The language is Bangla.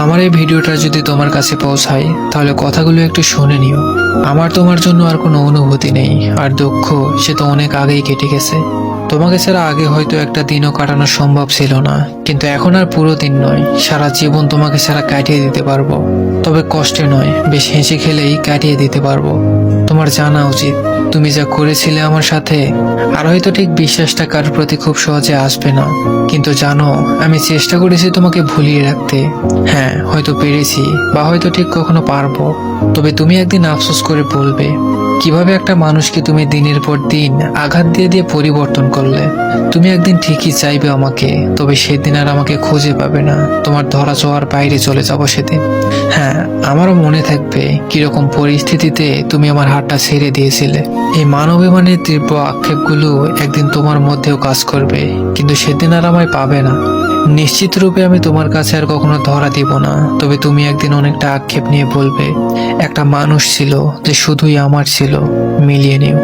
আমার এই ভিডিওটা যদি তোমার কাছে পৌঁছায় তাহলে কথাগুলো একটু শুনে নিও। আমার তোমার জন্য আর কোনো অনুভূতি নেই, আর দুঃখ সে তো অনেক আগেই কেটে গেছে। তোমাকে ছাড়া আগে হয়তো একটা দিনও কাটানো সম্ভব ছিল না, কিন্তু এখন আর পুরো দিন নয়, সারা জীবন তোমাকে ছাড়া কাটিয়ে দিতে পারবো। তবে কষ্টে নয়, বেশ হেসে খেলেই কাটিয়ে দিতে পারবো। তোমার জানা উচিত তুমি যা করেছিলে আমার সাথে, আর হয়তো ঠিক বিশ্বাসটা কারোর প্রতি খুব সহজে আসবে না, কিন্তু জানো আমি চেষ্টা করেছি তোমাকে ভুলিয়ে রাখতে। হ্যাঁ, হয়তো পেরেছি, বা হয়তো ঠিক কখনো পারবো। তবে তুমি একদিন আফসোস করে বলবে কিভাবে একটা মানুষকে তুমি দিনের পর দিন আঘাত দিয়ে দিয়ে পরিবর্তন করলে। তুমি একদিন ঠিকই চাইবে আমাকে, তবে সেদিন আর আমাকে খুঁজে পাবে না। তোমার ধরা ছোঁয়ার বাইরে চলে যাবো সেদিন। হ্যাঁ, আমারও মনে থাকবে কিরকম পরিস্থিতিতে তুমি আমার হাতটা ছেড়ে দিয়েছিলে। এই মানবিমানের তীব্র আক্ষেপগুলো একদিন তোমার মধ্যেও কাজ করবে, কিন্তু সেদিন আর আমায় পাবে না। নিশ্চিত রূপে আমি তোমার কাছে আর কখনো ধরা দিব না, তবে তুমি একদিন অনেকটা আক্ষেপ নিয়ে বলবে একটা মানুষ ছিল যে শুধুই আমার ছিল। মিলিয়ে নিও।